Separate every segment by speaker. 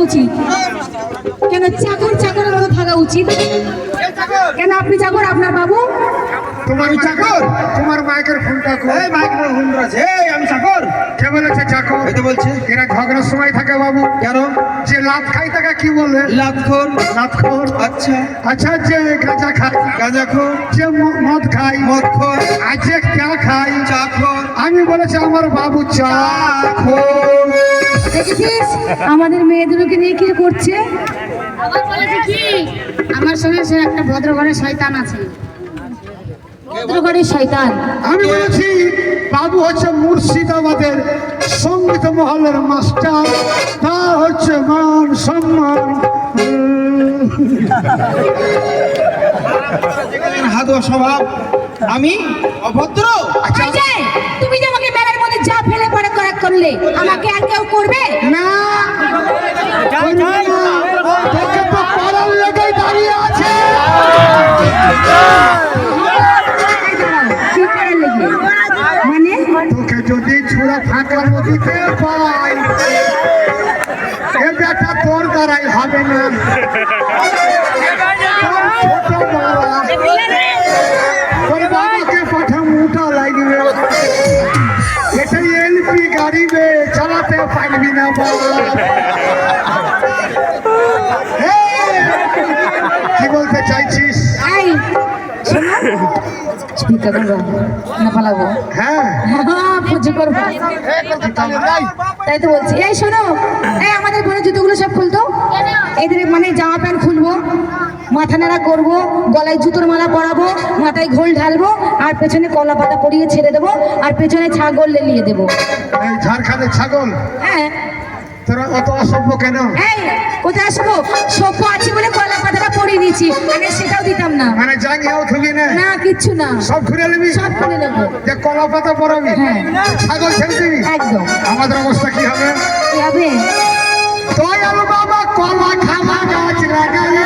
Speaker 1: উচিত। কেন চাকর চাকরের মতো থাকা উচিত? কেন আপনি চাকর, আপনার বাবু?
Speaker 2: তোমার চাকর? তোমার মাইকের ফোনটা কই?
Speaker 3: এই মাইকের ফোন আছে। এই আমি চাকর।
Speaker 2: কে বলেছে চাকর?
Speaker 3: এই তো বলছি।
Speaker 2: এরা ঝগড়ার সময় থাকে বাবু।
Speaker 3: কেন?
Speaker 2: যে লাভ খাই তাকে কি বলে?
Speaker 3: লাভখোর।
Speaker 2: লাভখোর।
Speaker 3: আচ্ছা
Speaker 2: আচ্ছা, যে গাঁজা খায়,
Speaker 3: গাঁজাখোর।
Speaker 2: যে মদ খায়,
Speaker 3: মদখোর।
Speaker 2: আর যে চা খায়,
Speaker 3: চাখোর।
Speaker 2: আমি বলেছি আমার বাবু চাখোর।
Speaker 1: দেখেছিস আমাদের মেয়েদেরকে নিয়ে কি করছে?
Speaker 4: আবার বলেছে কি আমার সঙ্গে সে একটা ভদ্র ঘরের শয়তান আছে।
Speaker 1: ভদ্রঘরের শয়তান।
Speaker 2: আমি বলেছি বাবু হচ্ছে মুর্শিদাবাদের সঙ্গীত মহলের মাস্টার, তা হচ্ছে মান সম্মান।
Speaker 3: হাদুয়া স্বভাব। আমি অভদ্র?
Speaker 2: আচ্ছা,
Speaker 1: এই যে, তুমি যে আমাকে মেলার মধ্যে যা ফেলে পড়ে করা করলে, আমাকে আর কেউ করবে
Speaker 2: না তোকে তো পাড়ার লেগেই দাঁড়িয়ে আছে।
Speaker 1: কি করার লেগে? মানে
Speaker 2: তোকে যদি ছোড়া ফাঁকা নদীতে পাই, এ বেটা তোর দ্বারাই হবে না। তোর ছোট বাবা, তোর বাবাকে পাঠা মোটা লাগবে। এটা এলপি গাড়ি বে, চালাতে পারবি না বাবা। কি বলতে চাইছিস?
Speaker 1: এই শোনো, স্পিকার করবো না পালাবো?
Speaker 2: হ্যাঁ,
Speaker 1: পুজো করবো, তাই তো বলছি। এই শোনো, এই আমাদের বোনের জুতোগুলো সব খুলতো। এদের মানে জামা প্যান্ট খুলবো, মাথা নাড়া করবো, গলায় জুতোর মালা পরাবো, মাথায় ঘোল ঢালবো, আর পেছনে কলা পাতা পরিয়ে ছেড়ে দেবো, আর পেছনে ছাগল লেলিয়ে দেবো।
Speaker 2: এই ঝাড়খণ্ডের ছাগল,
Speaker 1: হ্যাঁ।
Speaker 2: তোরা অত অসভ্য কেন?
Speaker 1: এই কোথায় আসবো? সভ্য আছি বলে কলা পাতাটা পরিয়ে দিয়েছি, মানে সেটাও দিতাম না।
Speaker 2: মানে জাঙ্গিয়াও থুবি না,
Speaker 1: না কিচ্ছু না,
Speaker 2: সব ঘুরে নিবি,
Speaker 1: সব খুলে নেবো।
Speaker 2: যে কলা পাতা পরাবি,
Speaker 1: হ্যাঁ।
Speaker 2: ছাগল ছেড়ে দিবি।
Speaker 1: একদম।
Speaker 2: আমাদের অবস্থা কি হবে?
Speaker 1: কি হবে?
Speaker 2: দয়াল বাবা কলা খাওয়া গাছ লাগাই,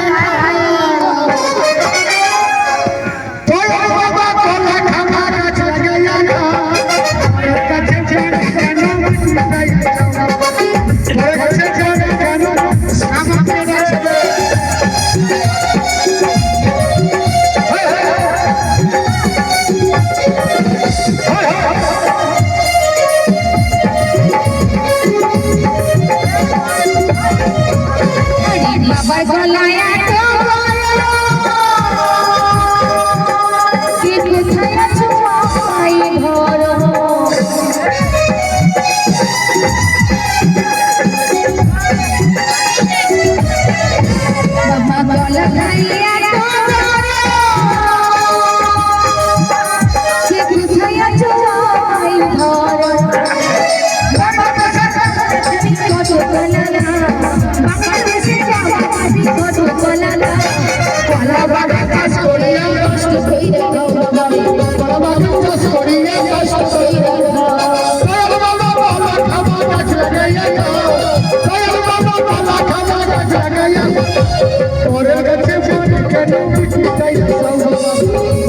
Speaker 2: দয়াল বাবা কলা খাওয়া গাছ লাগাইয়া না, ওর কাছে যান কেন তাই যাও, ওর কাছে যান কেন সামনে রাখবে।
Speaker 1: বাবার গলায় এত গলা, কি কোথায় আছো আমায় ধরো। বাবা গলায় এত গলা, কি কোথায় আছো আমায় ধরো। কত গলা, বাংলাদেশে যাওয়া কত গলা, কলা বাবা কাজ করিয়া কষ্ট কইরা দাও বাবা, কলা বাবা কাজ করিয়া কষ্ট কইরা দাও।
Speaker 2: দয়াল বাবা কলা খাওয়া গাছ লাগাইয়া না, দয়াল বাবা কলা খাওয়া গাছ লাগাইয়া না, ওর কাছে যান কেন তাই যাও,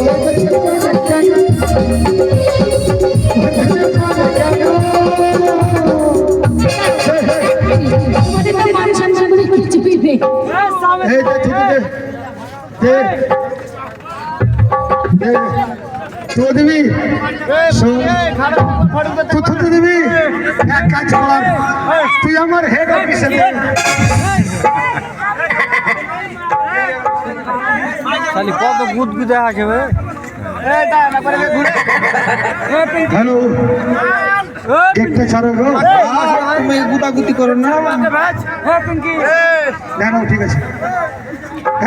Speaker 2: ওর কাছে যান কেন, ওর কাছে যান কেন।
Speaker 1: আমাদের তো মান সম্মান বলে কিছু পেয়ে
Speaker 2: এই দে থুতু দে, দে দে, তো দিবি, তুই থুতু দিবি। এক কাজ কর, তুই আমার হেড অফিসে দে।
Speaker 3: খালি কত গুদগুদে আসবে।
Speaker 2: হ্যালো, গেটটা ছাড়ো গো।
Speaker 3: তুমি গুটাগুটি করো না।
Speaker 2: না না, ঠিক আছে।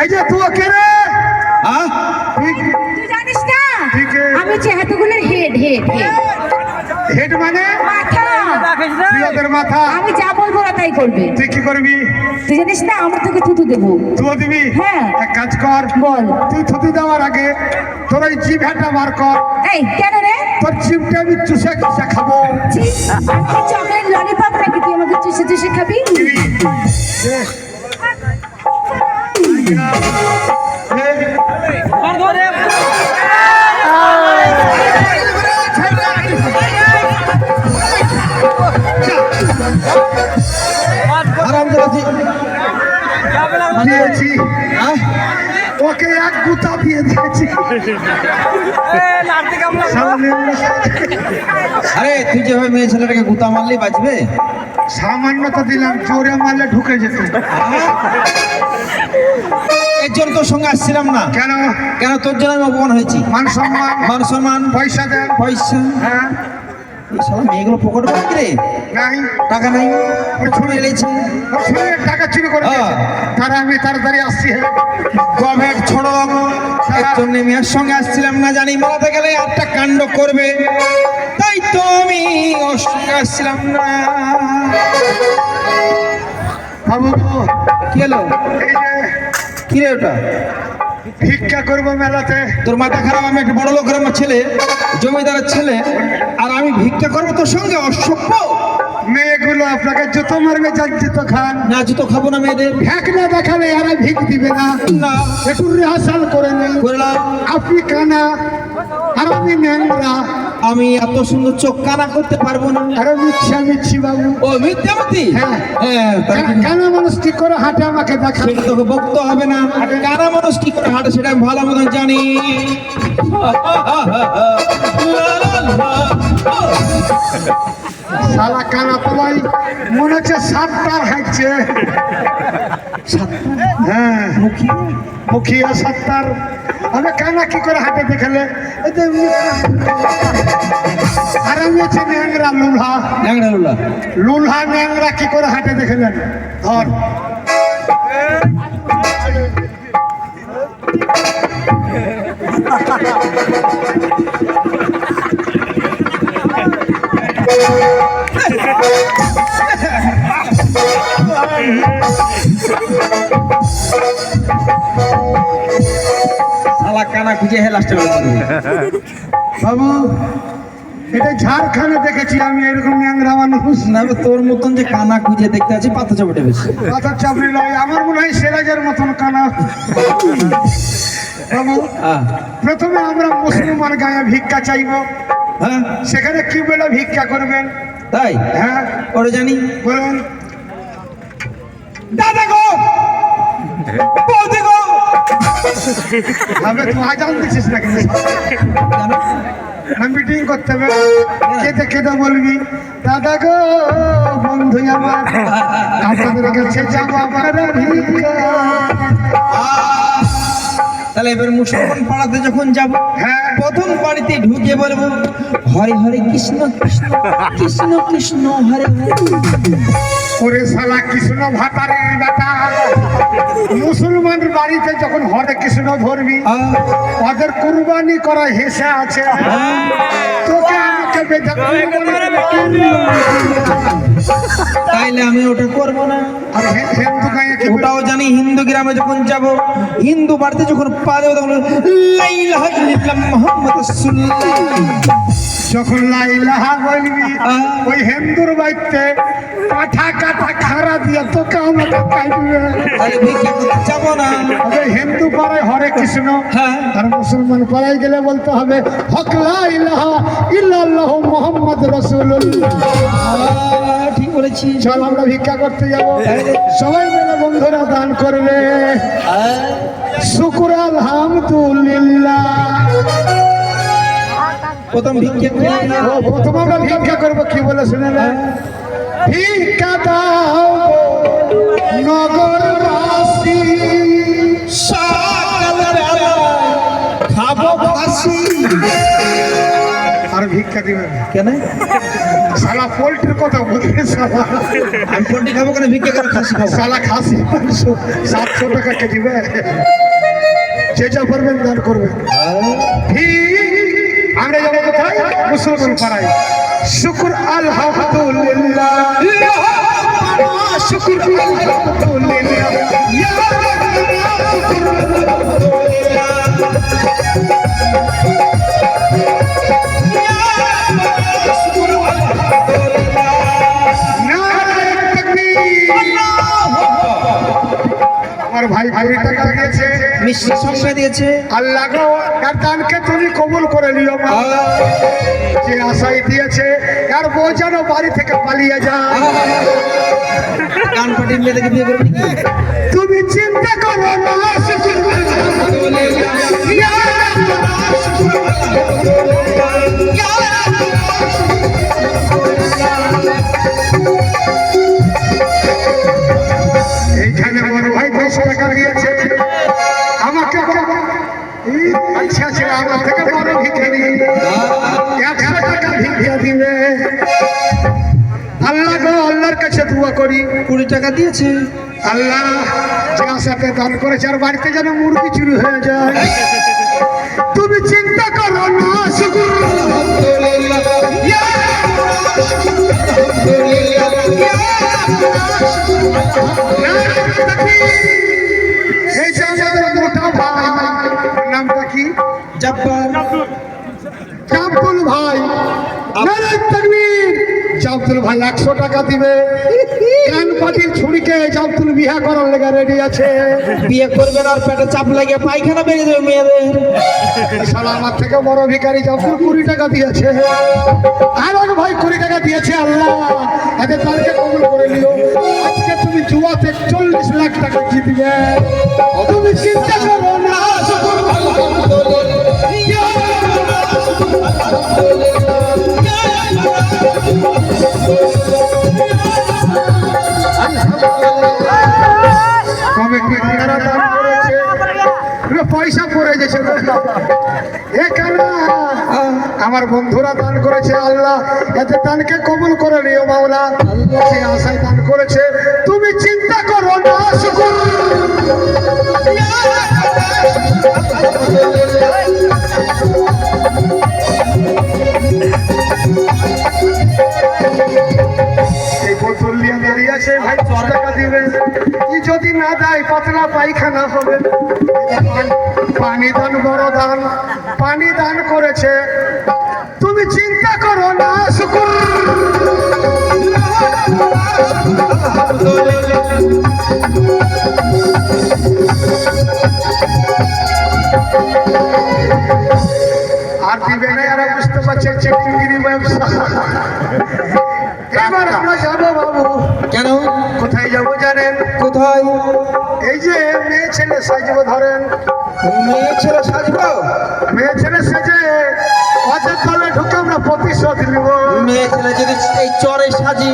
Speaker 2: এই যে তুই কে রে? তুই
Speaker 1: তুই জানিস না
Speaker 2: ঠিক আছে।
Speaker 1: আমি চেহাতুগুলোর হেড হেড হেড
Speaker 2: হেড মানে
Speaker 1: মাথা।
Speaker 2: তুই ওদের মাথা,
Speaker 1: আমি যা বলবো ওরা তাই করবে।
Speaker 2: তুই কি করবি?
Speaker 1: তুই জানিস না আমরা তোকে থুতু দেবো।
Speaker 2: তুই দিবি?
Speaker 1: হ্যাঁ।
Speaker 2: এক কাজ কর,
Speaker 1: বল।
Speaker 2: তুই থুতু দেওয়ার আগে তোর ওই জিভটা বার কর।
Speaker 1: এই কেন রে?
Speaker 2: তোর জিভটা আমি চুষে চুষে খাবো।
Speaker 1: ছি, আমি কি চকলেট ললিপপ নাকি তুই আমাকে চুষে চুষে খাবি?
Speaker 2: দিবি? দে।
Speaker 3: আরাম করে
Speaker 2: দিয়েছি, ওকে এক গুতা দিয়ে দিয়েছি। শালা নেংরা।
Speaker 3: আরে তুই যেভাবে মেয়ে ছেলেটাকে গুতা মারলেই বাঁচবে।
Speaker 2: সামান্য তো দিলাম, জোরে মারলে ঢুকে যেত।
Speaker 3: এর জন্য তোর সঙ্গে আসছিলাম না।
Speaker 2: কেন?
Speaker 3: কেন তোর জন্য আমি অপমান হয়েছি।
Speaker 2: মান সম্মান,
Speaker 3: মান সম্মান,
Speaker 2: পয়সা দেন।
Speaker 3: পয়সা।
Speaker 2: হ্যাঁ,
Speaker 3: এই শালা মেয়েগুলো পকেট বাকি রে,
Speaker 2: নাই,
Speaker 3: টাকা নাই, ছুঁড়ে এলেছে।
Speaker 2: ও শুনে টাকা চুরি করে
Speaker 3: হ্যাঁ।
Speaker 2: নিয়েছে। তারা আমি তাড়াতাড়ি আসছি। হ্যাঁ,
Speaker 3: গভেট ছড়ক, এর জন্য মেয়ের সঙ্গে আসছিলাম না, জানি মারাতে গেলে একটা কাণ্ড করবে, তাই তো আমি ওর সঙ্গে আসছিলাম না।
Speaker 2: বাবু
Speaker 3: কি হলো?
Speaker 2: এই যে
Speaker 3: কি রে ওটা?
Speaker 2: ভিক্ষা করবো মেলাতে।
Speaker 3: তোর মাথা খারাপ? আমি একটা বড় লোকের আমার ছেলে, জমিদারের ছেলে, আর আমি ভিক্ষা করবো তোর সঙ্গে? অসভ্য।
Speaker 2: মেয়েগুলো আপনাকে জুতো মারবে, যার জুতো খান।
Speaker 3: না, জুতো খাবো না মেয়েদের।
Speaker 2: ভ্যাক না দেখালে এরা ভিক দিবে না।
Speaker 3: না,
Speaker 2: একটু রিহার্সাল করে নেই।
Speaker 3: করলাম।
Speaker 2: আপনি কানা আর আমি ন্যাংরা,
Speaker 3: আমি এত সুন্দর চোখ কানা করতে পারবো না।
Speaker 2: আরো মিচ্ছি বাবু।
Speaker 3: ও মিথ্যামতি?
Speaker 2: হ্যাঁ।
Speaker 3: হ্যাঁ, তাহলে কি-
Speaker 2: কানা মানুষ কি করে হাঁটে আমাকে দেখা।
Speaker 3: সেটা তোকে বকতে হবে না। কানা মানুষ কি করে হাঁটে সেটা আমি ভালো মতন জানি।
Speaker 2: শালা কানা পোলাই মনে হচ্ছে 7টার হাঁটছে। হ্যাঁ, মুখিয়া 7টার। আমি কানা কি করে হাঁটে দেখালে? এই যে এমনি আর আমি হচ্ছে ন্যাংরা লুলহা।
Speaker 3: ন্যাংরা লুলা।
Speaker 2: লুলহা ন্যাংরা কি করে হাঁটে দেখলেন? ধর
Speaker 3: শালা কানা খুঁজে হে লাস্টে
Speaker 2: বাবু, এটা ঝাড়খণ্ডে দেখেছি আমি এরকম ন্যাংরা মানুষ।
Speaker 3: না, তোর মতন যে কানা খুঁজে দেখতে আছি পাতা চাপটে বেশি।
Speaker 2: মাথার চাপড়ি নয়, আমার মনে হয় সিরাজের মতন কানা। বাবু, প্রথমে আমরা মুসলমান গায়ে ভিক্ষা চাইব,
Speaker 3: হ্যাঁ
Speaker 2: সেখানে কি বলে ভিক্ষা করবেন?
Speaker 3: তাই?
Speaker 2: হ্যাঁ
Speaker 3: ওরে জানি।
Speaker 2: বলুন।
Speaker 3: দাদা গো, বৌদি গো।
Speaker 2: হবে তুই আজান দিচ্ছিস না কিন্তু।
Speaker 3: জানো?
Speaker 2: না, মিটিং করতে হবে, কেটে কেটে বলবি দাদা গো বন্ধু আমার আপনাদের কাছে যাবো আমার ভিক্ষা।
Speaker 3: তাহলে এবার মুসলমান পাড়াতে যখন যাব,
Speaker 2: হ্যাঁ।
Speaker 3: প্রথম বাড়িতে ঢুকে বলবো হরে হরে কৃষ্ণ কৃষ্ণ কৃষ্ণ কৃষ্ণ হরে হরে।
Speaker 2: ওরে শালা কৃষ্ণ ভাতারে বেটা, মুসলমান বাড়িতে যখন হরে কৃষ্ণ ধরবি, ওদের কুরবানি করা হিসা আছে। তোকে আমাকে বেটা
Speaker 3: তাইলে আমি ওটা করবো না।
Speaker 2: আর হিন্দু গায়ে কি বলে?
Speaker 3: ওটাও জানি, হিন্দু গ্রামে যখন যাব, হিন্দু বাড়িতে যখন পা দেবো তখন লা ইলাহা ইল্লাল্লাহ মুহাম্মাদুর রাসূলুল্লাহ।
Speaker 2: যখন লা ইলাহা বলবি, ওই হিন্দুর বাড়িতে পাঠা কাটা খাড়া দিয়ে তোকে আমাকে কাটবে।
Speaker 3: তাহলে ভিক্ষা করতে যাবো না।
Speaker 2: তবে হিন্দু পাড়ায় হরে কৃষ্ণ,
Speaker 3: হ্যাঁ।
Speaker 2: আর মুসলমান পাড়ায় গেলে বলতে হবে হক লা ইলাহা ইল্লাল্লাহু মুহাম্মাদ রাসূলুল্লাহ।
Speaker 3: ঠিক বলেছি।
Speaker 2: চল আমরা ভিক্ষা করতে যাব, সবাই মিলে বন্ধুরা দান করবে। শুকর আলহামদুলিল্লাহ।
Speaker 3: প্রথম ভিক্ষা করে
Speaker 2: ও, প্রথম আমরা ভিক্ষা করবো, কি বলে শুনে না? ভিক্ষা দাও নগরবাসী,
Speaker 3: খাবো ফাঁসি।
Speaker 2: আর ভিক্ষা দিবে না।
Speaker 3: কেন?
Speaker 2: শালা পোল্ট্রির কথা বলবে শালা।
Speaker 3: আমি পোল্ট্রি খাবো কেন? ভিক্ষা করে খাসি খাবো।
Speaker 2: শালা খাসি মাংস 700 টাকা কেজি বে। যে যা পারবেন দান করবেন। আমরা যাবো কোথায়? মুসলমান পাড়ায়। শুকর আলহামদুলিল্লাহ, শুকর আলহামদুলিল্লাহ, ইয়া রাব্বানা শুকর আলহামদুলিল্লাহ, শুকর আলহামদুলিল্লাহ। নারে তাকবীর, আল্লাহু আকবার। আমার ভাই 20 টাকা দিয়েছে,
Speaker 3: মিষ্টি সঙ্গে দিয়েছে।
Speaker 2: আল্লাহ গো এর দানকে তুমি কবুল করে নিও মাওলা। যে আশাই দিয়েছে আর বউ যেন বাড়ি থেকে পালিয়ে যায়।
Speaker 3: গান পাটির মেয়েদেরকে বিয়ে করে নাকি?
Speaker 2: তুমি চিন্তা করো না এইখানে বড় ভাই 10 টাকা দিয়েছে আমাকে। আচ্ছা ছিল আমার থেকে বড় ভিখারি 100 টাকা ভিক্ষা দিবে। আল্লাহ গো আল্লাহর কাছে দোয়া করি
Speaker 3: 20 টাকা দিয়েছে।
Speaker 2: আল্লাহ যার সাথে দান করেছে আর বাড়িতে যেন মুরগি চুরি হয়ে যায়। তুমি চিন্তা করো না শুকুর এই যে আমাদের মোটা ভাই নামটা কি?
Speaker 3: জব্বার।
Speaker 2: জাবতুল ভাই নারায়ে তাকবীর। জাবতুল ভাই 100 টাকা দিবে। কান পাটির ছুরিকে জাবতুল বিয়া করার লেগে রেডি আছে।
Speaker 3: বিয়ে করবেন আর পেটে চাপ লাগিয়ে পায়খানা বেরিয়ে যাবে মেয়েদের।
Speaker 2: শালা আমার থেকে বড় ভিখারি জাবতুল 20 টাকা দিয়েছে। আর এক ভাই 20 টাকা দিয়েছে। আল্লাহ এদের তাকে কবুল করে নিও। আজকে তুমি জুয়াতে 40 লাখ টাকা জিতবে। তুমি চিন্তা করো না পয়সা পড়ে গেছে এখানে। আমার বন্ধুরা দান করেছে। আল্লাহ এতে দানকে কবুল করে নিও মাওলা। সে আশায় দান করেছে। তুমি চিন্তা করো না শুকুর এই বোতল নিয়ে দাঁড়িয়ে আছে ভাই 10 টাকা দিবে। যদি না দেয় পাতলা পায়খানা হবে। পানি দান বড় দান, পানি দান করেছে। তুমি চিন্তা করো না শুকুর আর দিবে না। আর বুঝতে পারছে চিটিংগিরি ব্যবসা। এবার আমরা যাবো বাবু।
Speaker 3: কেন?
Speaker 2: কোথায় যাবো জানেন?
Speaker 3: কোথায়?
Speaker 2: এই যে মেয়ে ছেলে সাজবো ধরেন।
Speaker 3: মেয়ে ছেলে সাজবো?
Speaker 2: মেয়ে ছেলে সেজে অজের তলে ঢুকে আমরা প্রতিশোধ নিব।
Speaker 3: মেয়ে ছেলে যদি এই চরে সাজি,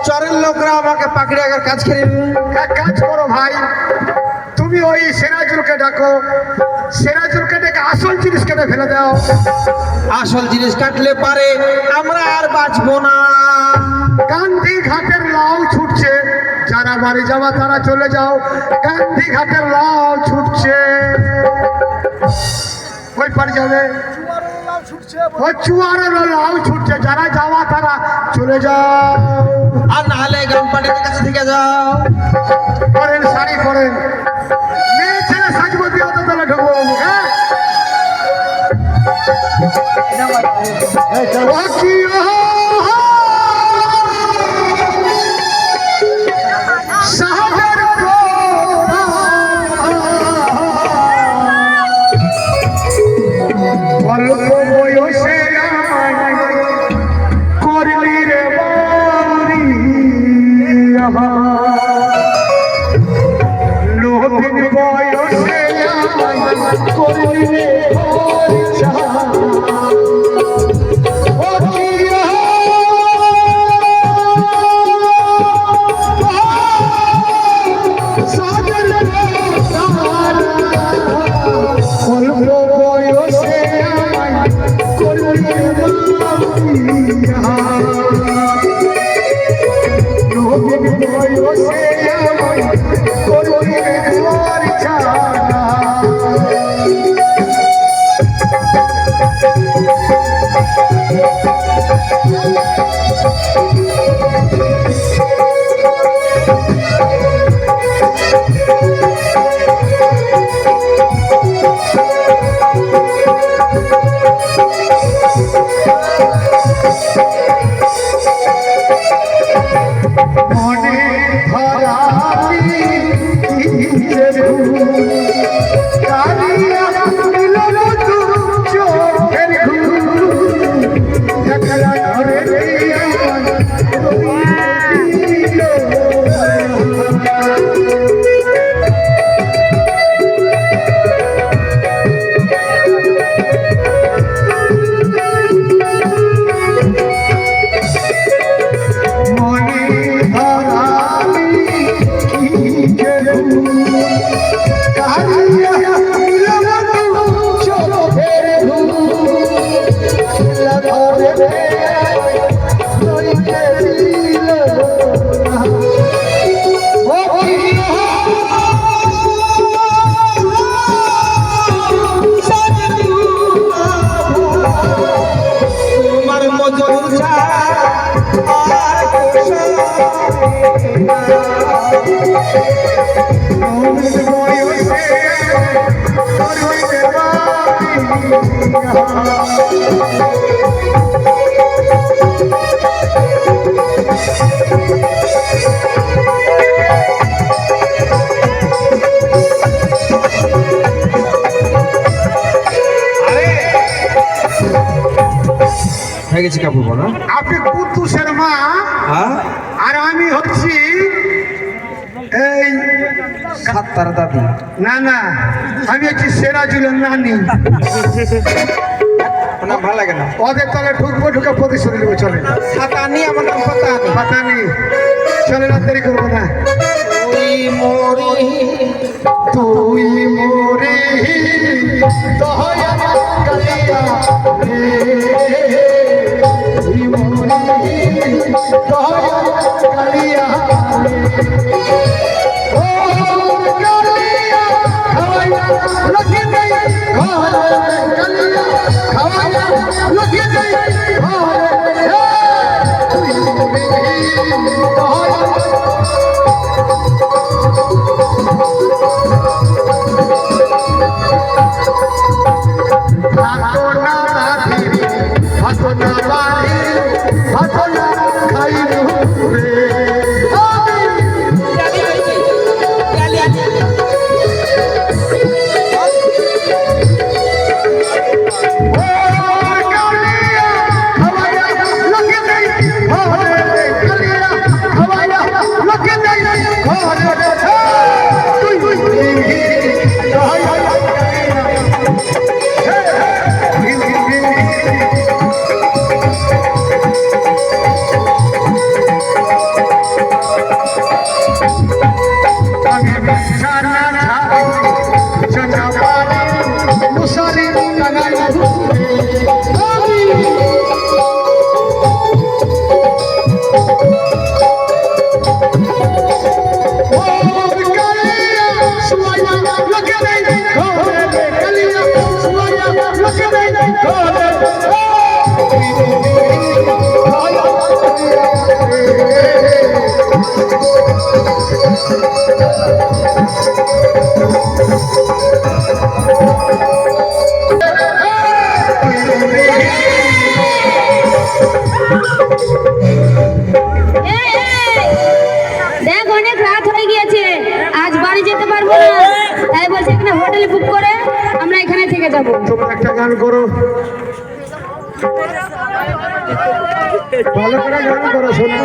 Speaker 3: চরের লোকরা আমাকে পাকড়ে আগার কাজ করে নেবে।
Speaker 2: এক কাজ করো ভাই, তুমি ওই সিরাজুলকে ডাকো। সিরাজুলকে ডেকে আসল জিনিস কেটে ফেলে দাও।
Speaker 3: আসল জিনিস কাটলে পারে আমরা আর বাঁচবো না।
Speaker 2: গান্ধী ঘাটের লাউ ছুটছে। যারা বাড়ি যাওয়া তারা চলে যাও। গান্ধী ঘাটের লাউ ছুটছে। ওই পার যাবে ওই চুয়ারের লাউ ছুটছে। যারা যাওয়া তারা চলে যাও।
Speaker 3: আর নাহলে গ্রাম পার্টির কাছে থেকে যাও।
Speaker 2: পরেন শাড়ি পরেন। মেয়ে ছেলে সাজবো দিয়ে অত তলে ঢুকবো। হ্যাঁ ও কি সাহায্যের অল্প বয়সে করলি রে বাউরি নবীন বয়সে করলি রে মনে ধরালি কাহিয়া লবু চোখের ঘুম ধরে লইতে দিল না ও
Speaker 3: তোমার মজুর আর হয়ে গেছে কাপড় না
Speaker 2: আপনি কুদ্দুসের মা
Speaker 3: হ্যাঁ
Speaker 2: আর আমি হচ্ছি এই
Speaker 3: সাতটার দাদি
Speaker 2: না না আমি হচ্ছি সেরাজুলের নানি
Speaker 3: না ভালো লাগে না
Speaker 2: ওদের তলে ঢুকবো ঢুকে প্রতিশোধ নেবো চলে
Speaker 3: ছাতা নিয়ে আমার নাম পাতা আনি
Speaker 2: পাতা নেই চলে না দেরি করবো না
Speaker 3: ওই মরি
Speaker 2: তুই মোরে দয়া কালিয়া রে তুই মোরে দয়া কালিয়া ও কালিয়া খাওয়াইয়া লক্ষ্মী নেই ঘরে কালিয়া খাওয়াইয়া লক্ষ্মী নেই ঘরে তুই মোরে দয়া ভাতনা রাধি ভাতনা বাড়ি ভাতনা খাইলু রে
Speaker 4: দেখ অনেক রাত হয়ে গিয়েছে, আজ বাড়ি যেতে পারবো না, তাই বলছে এখানে হোটেলে বুক করে আমরা এখানে থেকে যাবো।
Speaker 2: তোমরা একটা গান করো, ভালো করে গান করো শোনো।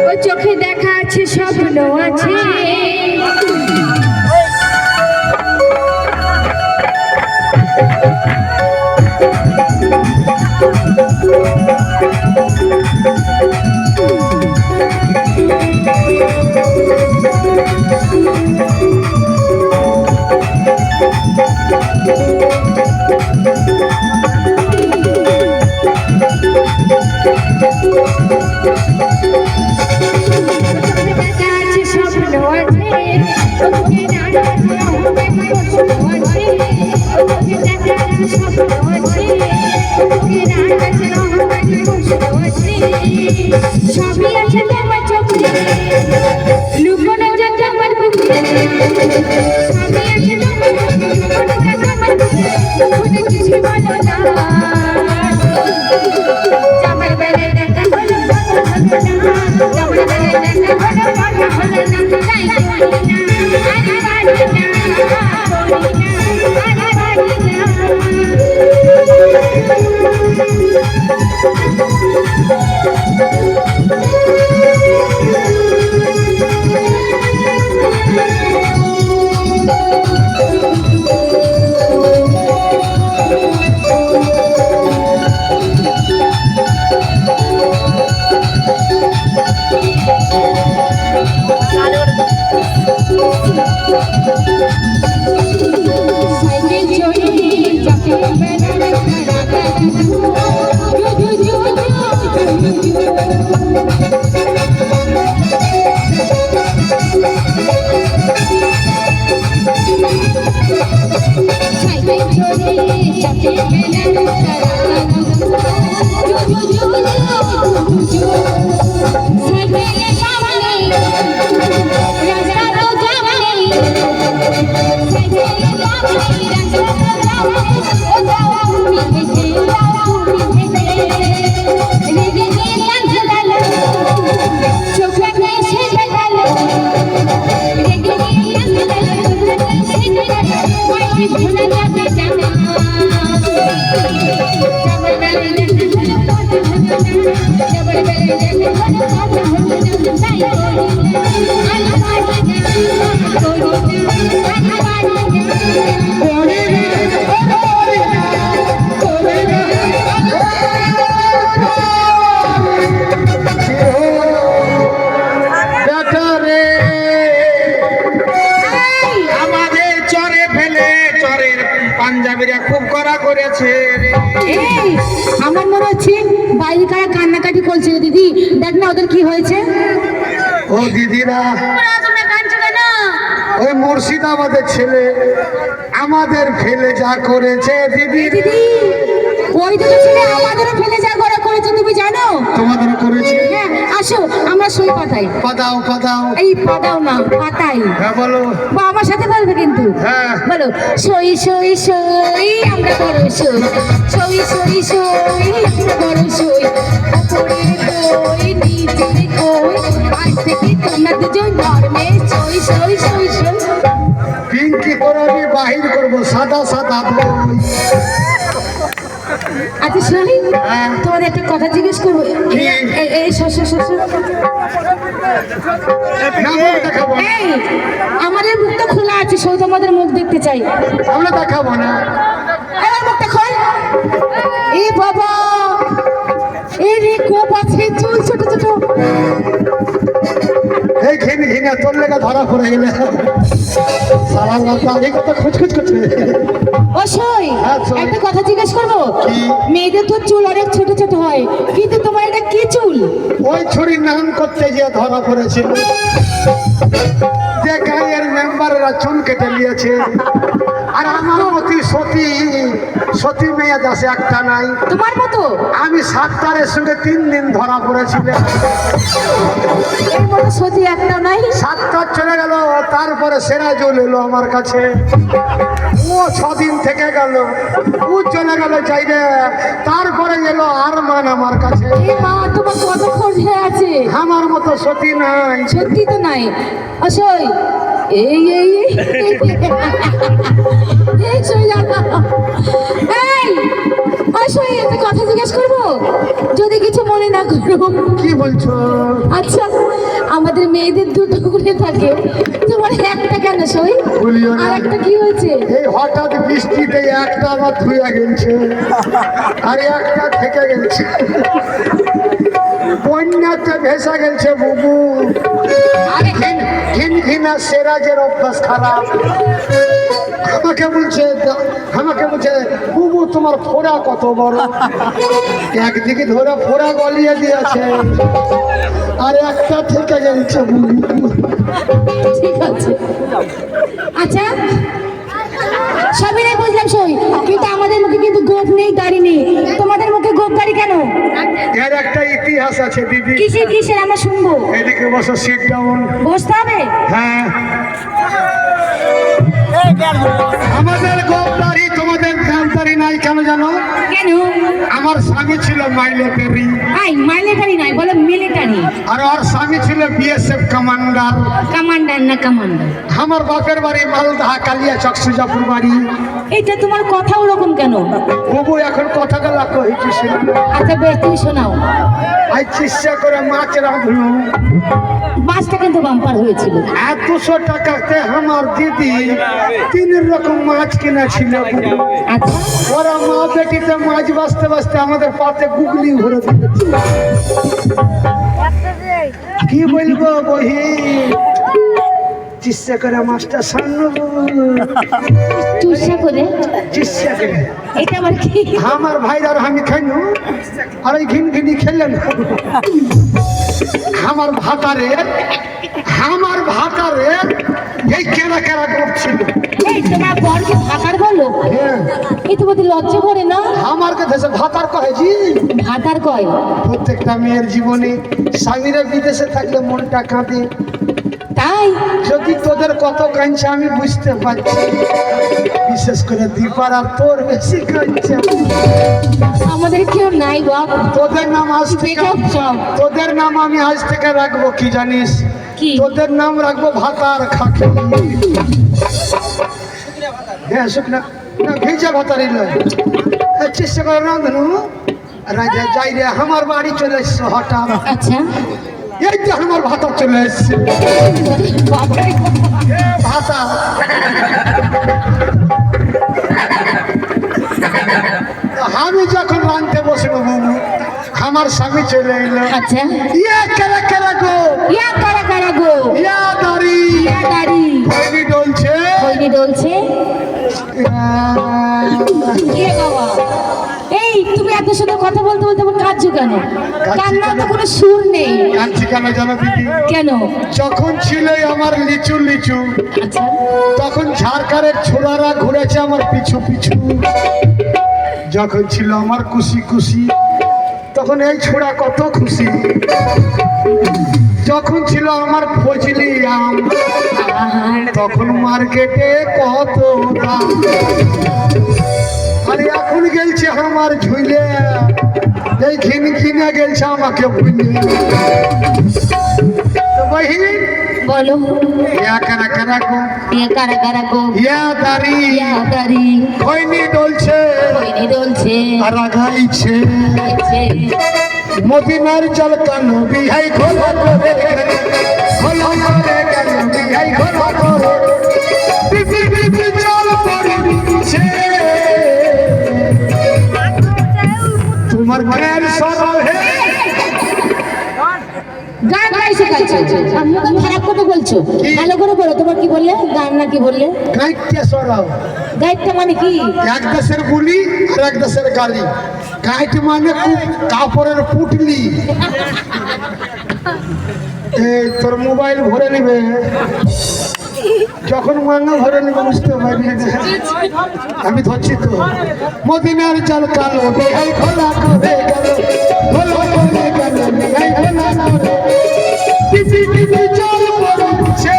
Speaker 4: ওই চোখে দেখা আছে, স্বপ্ন আছে, সবই আছে তোমার চোখে, লুকোনো যাক আমার বুকে, সবই আছে তোমার চোখে, লুকোনো যাক আমার বুকে, লুকোনো কিছু বলো না, আমার বেলায় দেখা হলো কথা হলো না, আমার বেলায় দেখা হলো কথা হলো না, তাই বলি না, আরে বাড়ি না, বলি না, আরে বাড়ি না। সাইকেল চড়ে যাকে বেড়ার রাখা সাইকেল চড়ে যাকে বেড়ার সাইকেলে যাবনে রাজা তো যাবনে সাইকেলে যাবনে রাজা তো যাবনে ও যাওয়া উঠে রেগে গিয়ে কাঁদতে গেল চোখে এসে গেল রেগে গিয়ে কাঁদতে গেল চোখে এসে গেল মাইকে ভুলে যাবে জানা
Speaker 2: বেটা রে
Speaker 3: আমাদের চরে ফেলে চরের পাঞ্জাবিরা খুব করা করেছে রে।
Speaker 1: এই আমার মনে হচ্ছে বাইরে কারা কান্নাকাটি করছে রে দিদি, দেখ না ওদের কি হয়েছে।
Speaker 2: ও দিদিরা, ওই মুর্শিদাবাদের ছেলে আমাদের ফেলে যা করেছে দিদি।
Speaker 1: এই দিদি, ওই দুটো ছেলে আমাদেরও ফেলে যা করা করেছে তুমি জানো।
Speaker 2: তোমাদের করেছে?
Speaker 1: হ্যাঁ, আসো আমরা সই পাতাই।
Speaker 2: পাতাও পাতাও।
Speaker 1: এই পাতাও না, পাতাই।
Speaker 2: হ্যাঁ বলো।
Speaker 1: বা আমার সাথে বলবে কিন্তু।
Speaker 2: হ্যাঁ
Speaker 1: বলো, সই সই সই আমরা বড় সই, সই সই সই আমরা বড় সই, উপরে দই নিচে কই, আজ থেকে তোমরা দুজন ধর্মে সই সই সই সই।
Speaker 2: পিঙ্কি করে আমি বাহির করবো সাদা সাদা বই।
Speaker 1: আচ্ছা সই, তোমার একটা কথা জিজ্ঞেস করবো। এই শস্য শস্য
Speaker 2: না মুখ দেখাবো না।
Speaker 1: এই আমাদের মুখটা খোলা আছে, সই তোমাদের মুখ দেখতে চাই।
Speaker 2: আমরা দেখাবো না।
Speaker 1: এই মুখটা খোল। এ বাবা, এই রে কোপ আছে, চুল ছোট ছোট।
Speaker 2: এই ঘিনে ঘিনে তোর লেগে ধরা পড়ে গেলে সারা রাত এই কথা খুঁজখুঁজ করছে।
Speaker 1: ও সই,
Speaker 2: হ্যাঁ, সই।
Speaker 1: একটা কথা জিজ্ঞেস করবো।
Speaker 2: কি?
Speaker 1: মেয়েদের তো চুল অনেক ছোট ছোট হয়, কিন্তু তোমার এটা কি চুল?
Speaker 2: ওই ছুরির নাম করতে গিয়ে ধরা পড়েছিল। যে গাঁয়ের মেম্বাররা চুল কেটে নিয়েছে, আর আমার মতি সতী সতী মেয়ে দেশে একটা নাই।
Speaker 1: তোমার মতো
Speaker 2: আমি সাতটারের সঙ্গে 3 দিন ধরা পড়েছিলাম।
Speaker 1: এর মতো সতী একটা নাই।
Speaker 2: সাতটার চলে গেল, তারপরে সেরাজুল এলো আমার কাছে। ও 6 দিন থেকে গেল, ও চলে গেল চাইলে। তারপরে এলো আরমান আমার কাছে।
Speaker 1: এই মা, তোমার কত খোঁজ হয়ে আছে।
Speaker 2: আমার মতো সতী নাই।
Speaker 1: সত্যি তো নাই। অসই, এই এই এই এই সই জানা। এই অসই, একটা কথা জিজ্ঞেস করবো, যদি কিছু মনে না করো।
Speaker 2: কি বলছো?
Speaker 1: আচ্ছা, আমাদের মেয়েদের দুটো করে থাকে, তোমার একটা কেন সই?
Speaker 2: বলিও না।
Speaker 1: আর একটা কি হয়েছে?
Speaker 2: এই হঠাৎ বৃষ্টিতে একটা আমার ধুয়ে গেছে, আর একটা থেকে গেছে। বন্যাতে ভেসে গেছে বুবু। আর ঘিনা সেরাজের অভ্যাস খারাপ। আমাকে বলছে বুবু তোমার ফোড়া কত বড়। একদিকে ধরে ফোড়া গলিয়ে দিয়েছে, আর একটা থেকে গেছে বুবু।
Speaker 1: ঠিক আছে। আচ্ছা, সবই নাই বুঝলাম সই, কিন্তু আমাদের মুখে কিন্তু গোপ নেই, গাড়ি নেই। তোমাদের মুখে গোপ গাড়ি কেন?
Speaker 2: এর একটা ইতিহাস আছে দিদি।
Speaker 1: কিসের কিসের আমরা শুনবো।
Speaker 2: এদিকে বসো, সিট ডাউন।
Speaker 1: বসতে হবে।
Speaker 2: হ্যাঁ, আমাদের গোপদারি তোমাদের গানদারি নাই কেন জানো?
Speaker 1: কেন?
Speaker 2: আমার স্বামী ছিল মাইলেটারি,
Speaker 1: আই মিলিটারি নাই, বলো মিলিটারি।
Speaker 2: আর ওর স্বামী ছিল বিএসএফ কমান্ডার।
Speaker 1: কমান্ডার না কমান্ডার?
Speaker 2: আমার বাপের বাড়ি মালদা, কালিয়া চক, সুজাপুর বাড়ি।
Speaker 1: এটা তোমার কথা ওরকম কেন?
Speaker 2: বাবু এখন কথা গলা কইছিস।
Speaker 1: আচ্ছা বেশ, তুমি শোনাও।
Speaker 2: আজ চিকিৎসা করে মাছ রাঁধলো।
Speaker 1: মাছটা কিন্তু বাম্পার হয়েছিল।
Speaker 2: আর 200 টাকাতে আমার দিদি 3 রকম মাছ কিনেছিল।
Speaker 1: আচ্ছা,
Speaker 2: ওরা মা বেটিতে মাছ বাঁচতে বাঁচতে আমাদের পাতে গুগলি ভরে দিয়েছে। কি বলবো বহি, চিৎসা করে মাছটা সান্ন
Speaker 4: চুষা করে
Speaker 2: চিৎসা করে
Speaker 4: এটা আবার কি
Speaker 2: আমার ভাইরা আর আমি খাইনু আর ওই ঘিন ঘিনি খেলেন আমার ভাতারে এই কেনা কেনা করছিল
Speaker 4: এই তোমার বরকে ভাতার বলো
Speaker 2: হ্যাঁ,
Speaker 4: এই তো বলতে লজ্জা করে না
Speaker 2: আমার কাছে ভাতার কহেছি
Speaker 4: ভাতার কয়
Speaker 2: প্রত্যেকটা মেয়ের জীবনে স্বামীরা বিদেশে থাকলে মনটা কাঁদে
Speaker 4: তাই
Speaker 2: যদি তোদের কত কাঁদছে আমি বুঝতে পারছি বিশেষ করে দীপার আর তোর বেশি কাঁদছে
Speaker 4: আমাদের কেউ নাই বাপ
Speaker 2: তোদের নাম আজ থেকে
Speaker 4: বেকার সব
Speaker 2: তোদের নাম আমি আজ থেকে রাখবো কি জানিস
Speaker 4: কি
Speaker 2: তোদের নাম রাখবো ভাতার খাকি হ্যাঁ শুকনা না ভেজা ভাতারই নয় চেষ্টা করে না ধনু রাজা যাই রে আমার বাড়ি চলে এসছে হঠাৎ
Speaker 4: আচ্ছা
Speaker 2: এই যে আমার ভাতা চলে এসছে
Speaker 4: বাবারে,
Speaker 2: ভাতা আমি যখন রাঁধতে বসবো বাবু আমার স্বামী চলে এলো
Speaker 4: আচ্ছা
Speaker 2: ইয়া কেরা কেরা গো
Speaker 4: ইয়া কারা কারা গো
Speaker 2: ইয়া দাড়ি
Speaker 4: ইয়া গাড়ি
Speaker 2: খৈনি ডলছে
Speaker 4: কইনি ডলছে কে বাবা এই তুমি এত সুন্দর কথা বলতে বলতে আমার কাঁদছো কেন কান্নার তো কোনো সুর নেই
Speaker 2: কাঁদছি কেন জানো দিদি
Speaker 4: কেন
Speaker 2: যখন ছিল আমার লিচু লিচু
Speaker 4: আচ্ছা
Speaker 2: তখন ঝাড়খারের ছোড়ারা ঘুরেছে আমার পিছু পিছু যখন ছিল আমার খুশি খুশি তখন এই ছোড়া কত খুশি যখন ছিল আমার ফজলি আম তখন মার্কেটে কত দাম আর এখন গেলছে আমার ঝুলে এই ঘিন কিনে গেলছে আমাকে ভুলে তো বহিন
Speaker 4: বলো
Speaker 2: ইয়া কারা কারা গো
Speaker 4: ইয়া কারা কারা গো
Speaker 2: ইয়া দাড়ি
Speaker 4: ইয়া গাড়ি
Speaker 2: খৈনি ডলছে
Speaker 4: কইনি ডলছে
Speaker 2: আর আগাইছে মদিনার জল কান বিহাই খোলা করে খোলা করে কেন বিহাই খোলা করে পিপি পিপি জল পড়ে দিচ্ছে তোমার মায়ের সরল হে
Speaker 4: গান গাইছো কাছে আমি তো খারাপ কথা বলছো ভালো করে বলো তোমার কি বললে গান না কি বললে
Speaker 2: গাইতে সরাও
Speaker 4: গাইতে মানে কি
Speaker 2: এক দেশের বুলি আর এক দেশের গালি গাইতে মানে কাপড়ের পুটলি এই তোর মোবাইল ভরে নেবে যখন মাঙ্গা ভরে নেবে বুঝতে পারবি আমি ধরছি তো মদিনার জল কালো বেহাই খোলা করে গেল খোলা করে গেল বেহাই খোলা করে পিপি পিপি জল পড়ছে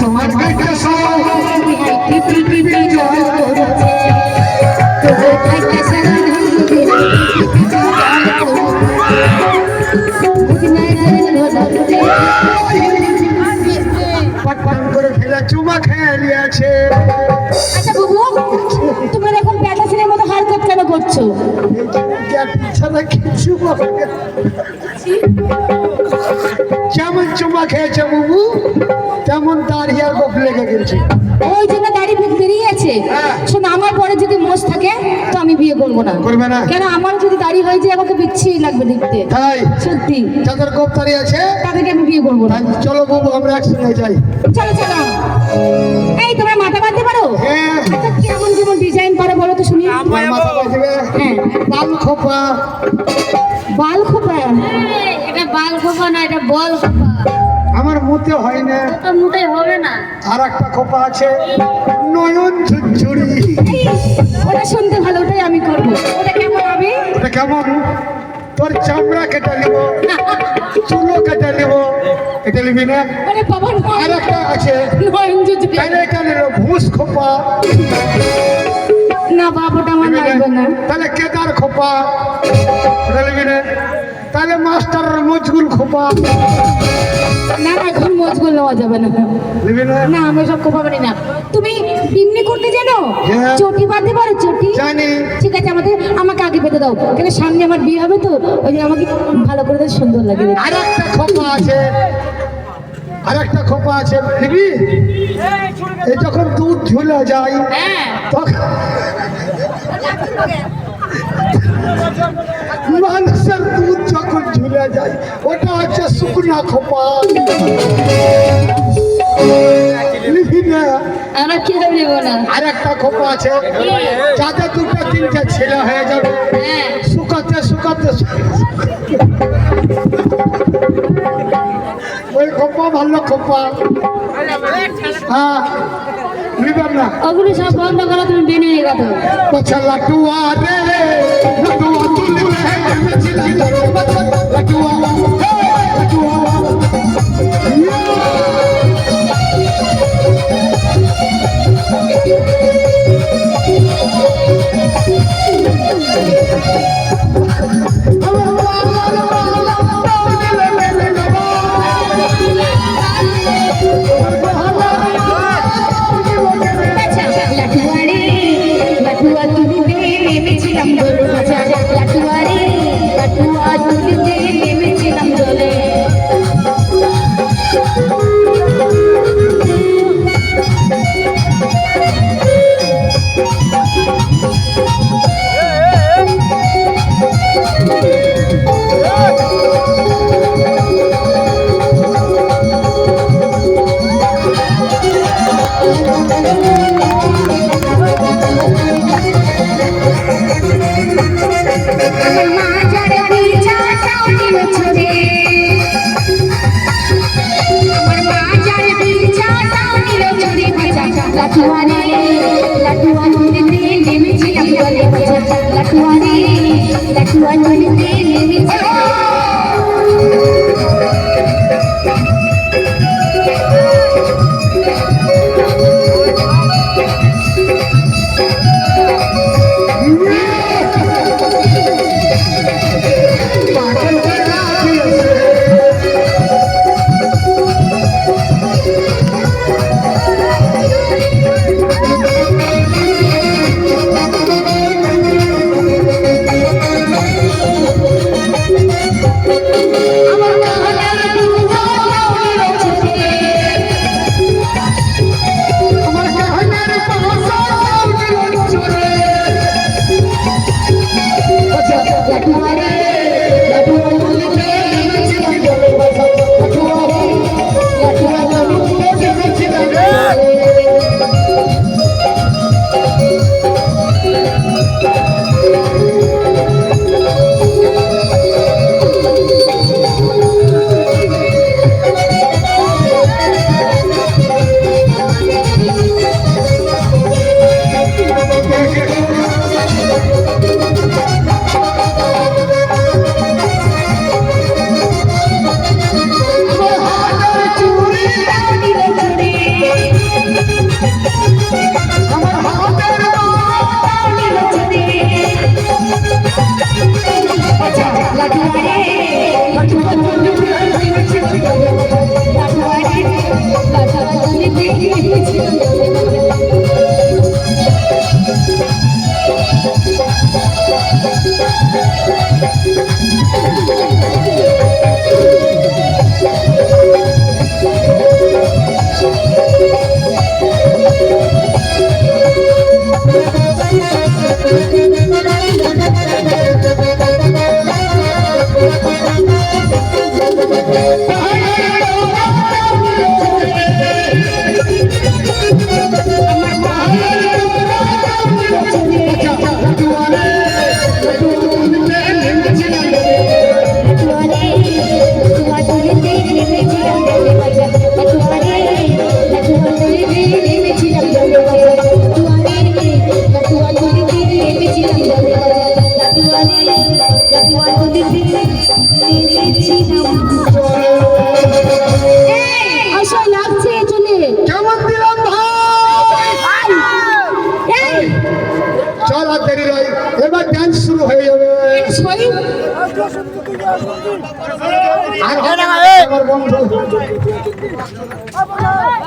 Speaker 2: তোমার গাইতে সরাও পিপি পিপি জল পড়ছে পটপট করে ফেলে চুমা খেয়ে নিয়েছে
Speaker 4: আচ্ছা বাবু তোমরা এরকম প্যাটা সিনের মতো হারকত কেন করছো
Speaker 2: ছাড়া কিছু বলে না। যেমন চুমা খেয়েছে বাবু তেমন দাঁড়িয়ে আর গোপ লেগে গেছে
Speaker 4: ওই জন্য দাড়ি বেরিয়ে আছে
Speaker 2: হ্যাঁ।
Speaker 4: শোনো আমার পরে যদি মোষ থাকে তো আমি বিয়ে করবো না
Speaker 2: করবে না
Speaker 4: কেন আমার যদি দাড়ি হয়ে যায় আমাকে বিচ্ছিরি লাগবে দেখতে
Speaker 2: তাই
Speaker 4: সত্যি
Speaker 2: যাদের গোপ দাঁড়িয়ে আছে
Speaker 4: তাদেরকে আমি বিয়ে করবো না
Speaker 2: তাই চলো বাবু আমরা একসঙ্গে যাই
Speaker 4: চলো চলো এই তোমরা মাথা বাঁধতে পারো
Speaker 2: হ্যাঁ
Speaker 4: আচ্ছা কেমন যেমন ডিজাইন পারো বলো তো শুনি
Speaker 2: তোমার মাথা বাজবে
Speaker 4: হ্যাঁ
Speaker 2: বাল খোপা
Speaker 4: বাল খোপা এটা বাল খোপা না এটা বল খোপা
Speaker 2: আমার মুতে হয় না
Speaker 4: তো মোটেই হবে না
Speaker 2: আর একটা খোপা আছে নয়ন ঝুড়ঝুড়ি
Speaker 4: ওটা শুনতে ভালো ওটাই আমি করবো ওটা কেমন হবে
Speaker 2: ওটা কেমন তোর চামড়া কেটে নিব চুলো কেটে নিব এটা নিবি না
Speaker 4: আরে বাবা
Speaker 2: আর একটা আছে
Speaker 4: নয়ন জুজুরি
Speaker 2: তাহলে এটা নিল ভুস খোপা
Speaker 4: না বাবাটা আমার লাগবে না
Speaker 2: তাহলে কেদার খোপা ওটা নিবি না তাহলে মাস্টার মজগুল খোপা
Speaker 4: না না এখন মজগুল নেওয়া যাবে না
Speaker 2: নিবি না
Speaker 4: না আমি সব খোপা মানি না তুমি বিমনি করতে জানো
Speaker 2: হ্যাঁ।
Speaker 4: চটি বাঁধতে পারো চটি
Speaker 2: জানি
Speaker 4: ঠিক আছে আমাকে আগে পেতে দাও কেন সামনে আমার বিয়ে হবে তো ওই জন্য আমাকে ভালো করে দাও, সুন্দর লাগে দেখতে।
Speaker 2: আর একটা খোপা আছে আর একটা খোপা আছে নিবি এই যখন দুধ ঝুলে যায় তখন মানুষের দুধ যখন ঝুলে যায় ওটা হচ্ছে শুকনা খোপা লিখি না।
Speaker 4: আমরা কি নেব না?
Speaker 2: আর একটা খোপা আছে যাতে দুটো তিনটে ছেলে হয়ে যাবে,
Speaker 4: হ্যাঁ,
Speaker 2: শুকাতে শুকাতে ওই খোপা ভালো খোপা। হ্যাঁ নিবেন না।
Speaker 4: ওগুলো সব বন্ধ করো, তুমি বেনে নিয়ে গেছো।
Speaker 2: বচ্চা লাটুয়া রে লাটুয়া তুলে লাটুয়া
Speaker 4: লাটুয়ারে লাটুয়া তুলিতে নেমেছিলাম দোলে বাজা, লাটুয়ারে লাটুয়া তুলিতে নেমেছিলাম দোলে। আমার মা যারে পিছা টাউনি ছড়ে, আমার মা যারে পিছা টাউনি ছড়ে বাজা, লাটুয়ারে লাটুয়া তুলিতে নেমেছিলাম দোলে বাজা, লাটুয়ারে লাটুয়া তুলিতে নেমেছিলাম।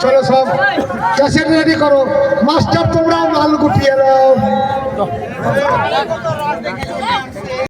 Speaker 2: চলো সব ক্যাসেট রেডি করো, মাস্টার তোমরাও মাল গুটিয়ে নাও।